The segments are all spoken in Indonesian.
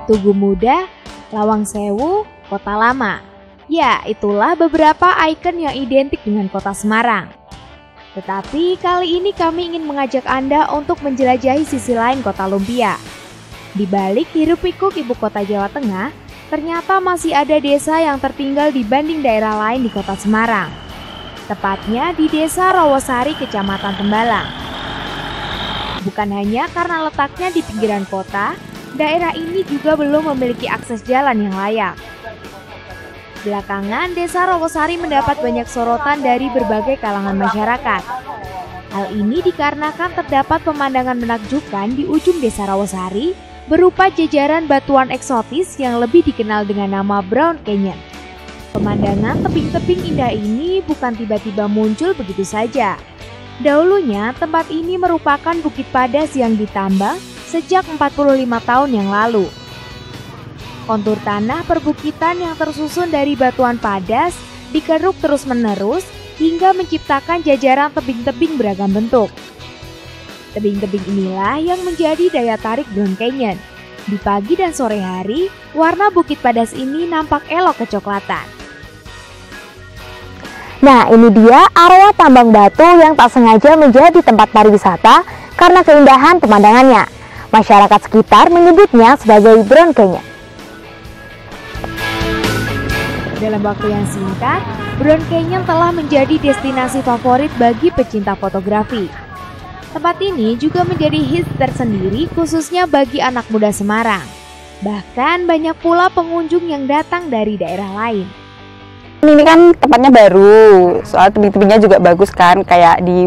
Tugu Muda, Lawang Sewu, Kota Lama. Ya, itulah beberapa ikon yang identik dengan kota Semarang. Tetapi kali ini kami ingin mengajak Anda untuk menjelajahi sisi lain kota lumpia. Di balik hiruk-pikuk ibu kota Jawa Tengah, ternyata masih ada desa yang tertinggal dibanding daerah lain di kota Semarang. Tepatnya di Desa Rawasari, Kecamatan Tembalang. Bukan hanya karena letaknya di pinggiran kota, daerah ini juga belum memiliki akses jalan yang layak. Belakangan, Desa Rawasari mendapat banyak sorotan dari berbagai kalangan masyarakat. Hal ini dikarenakan terdapat pemandangan menakjubkan di ujung Desa Rawasari berupa jajaran batuan eksotis yang lebih dikenal dengan nama Brown Canyon. Pemandangan tebing-tebing indah ini bukan tiba-tiba muncul begitu saja. Dahulunya, tempat ini merupakan Bukit Padas yang ditambang sejak 45 tahun yang lalu. Kontur tanah perbukitan yang tersusun dari batuan padas dikeruk terus-menerus hingga menciptakan jajaran tebing-tebing beragam bentuk. Tebing-tebing inilah yang menjadi daya tarik Brown Canyon. Di pagi dan sore hari, warna Bukit Padas ini nampak elok kecoklatan. Nah, ini dia area tambang batu yang tak sengaja menjadi tempat pariwisata karena keindahan pemandangannya. Masyarakat sekitar menyebutnya sebagai Brown Canyon. Dalam waktu yang singkat, Brown Canyon telah menjadi destinasi favorit bagi pecinta fotografi. Tempat ini juga menjadi hits tersendiri khususnya bagi anak muda Semarang. Bahkan banyak pula pengunjung yang datang dari daerah lain. Ini kan tempatnya baru, soal tebing-tebingnya juga bagus kan, kayak di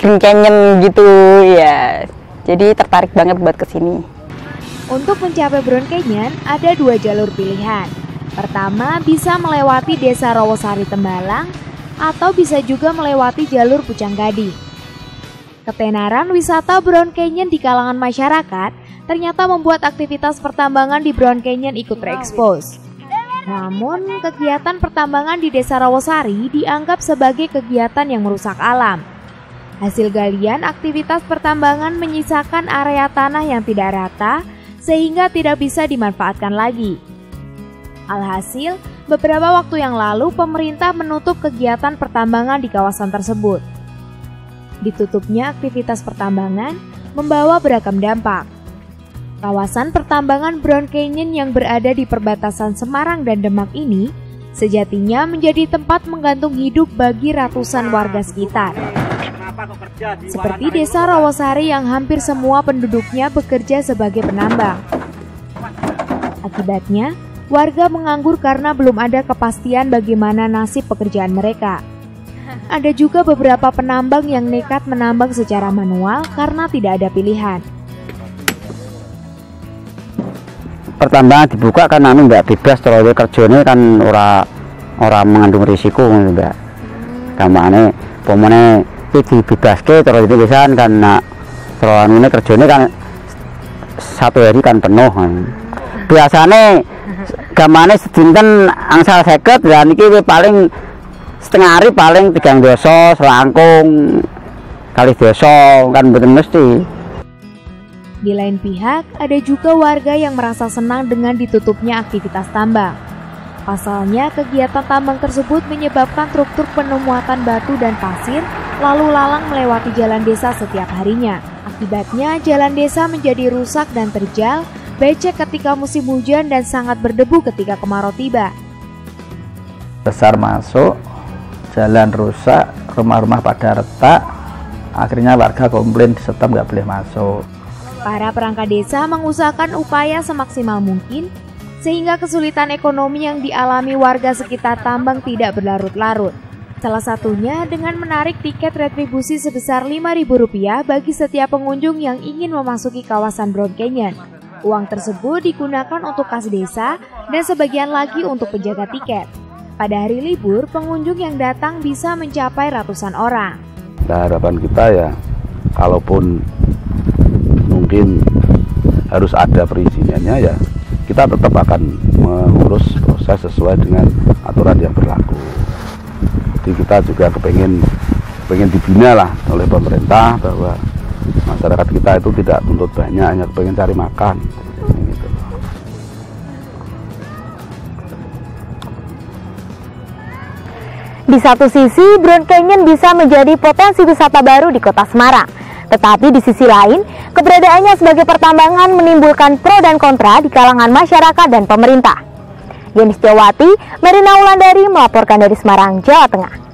Green Canyon gitu ya. Jadi tertarik banget buat kesini. Untuk mencapai Brown Canyon ada dua jalur pilihan. Pertama, bisa melewati Desa Rawasari Tembalang atau bisa juga melewati jalur Pucang Gading. Ketenaran wisata Brown Canyon di kalangan masyarakat ternyata membuat aktivitas pertambangan di Brown Canyon ikut terekspos. Namun, kegiatan pertambangan di Desa Rawasari dianggap sebagai kegiatan yang merusak alam. Hasil galian aktivitas pertambangan menyisakan area tanah yang tidak rata sehingga tidak bisa dimanfaatkan lagi. Alhasil, beberapa waktu yang lalu pemerintah menutup kegiatan pertambangan di kawasan tersebut. Ditutupnya aktivitas pertambangan membawa beragam dampak. Kawasan pertambangan Brown Canyon yang berada di perbatasan Semarang dan Demak ini sejatinya menjadi tempat menggantung hidup bagi ratusan warga sekitar. Seperti Desa Rawasari yang hampir semua penduduknya bekerja sebagai penambang. Akibatnya, warga menganggur karena belum ada kepastian bagaimana nasib pekerjaan mereka. Ada juga beberapa penambang yang nekat menambang secara manual karena tidak ada pilihan. Pertambangan dibuka kan anu nggak bebas, terlalu kerjanya kan orang mengandung risiko mbak. Kamane pomone iki dibebaske terus itu pisan kan terlalu ini kerjanya kan satu hari kan penuh. Biasanya gamane sedinten angsal 50 dan iki paling setengah hari paling 3 doso selangkung kali doso kan mboten mesti. Di lain pihak, ada juga warga yang merasa senang dengan ditutupnya aktivitas tambang. Pasalnya, kegiatan tambang tersebut menyebabkan truk-truk penuh muatan batu dan pasir lalu lalang melewati jalan desa setiap harinya. Akibatnya, jalan desa menjadi rusak dan terjal, becek ketika musim hujan dan sangat berdebu ketika kemarau tiba. Besar masuk, jalan rusak, rumah-rumah pada retak, akhirnya warga komplain di setem nggak boleh masuk. Para perangkat desa mengusahakan upaya semaksimal mungkin sehingga kesulitan ekonomi yang dialami warga sekitar tambang tidak berlarut-larut. Salah satunya dengan menarik tiket retribusi sebesar Rp5.000 bagi setiap pengunjung yang ingin memasuki kawasan Brown Canyon. Uang tersebut digunakan untuk kas desa dan sebagian lagi untuk penjaga tiket. Pada hari libur, pengunjung yang datang bisa mencapai ratusan orang. Nah, harapan kita ya, kalaupun mungkin harus ada perizinannya ya, kita tetap akan mengurus proses sesuai dengan aturan yang berlaku. Jadi kita juga kepengen dibina lah oleh pemerintah bahwa masyarakat kita itu tidak tuntut banyak, hanya kepengen cari makan gitu. Di satu sisi, Brown Canyon bisa menjadi potensi wisata baru di kota Semarang. Tetapi di sisi lain, keberadaannya sebagai pertambangan menimbulkan pro dan kontra di kalangan masyarakat dan pemerintah. Yeni Setiawati, Marina Wulandari melaporkan dari Semarang, Jawa Tengah.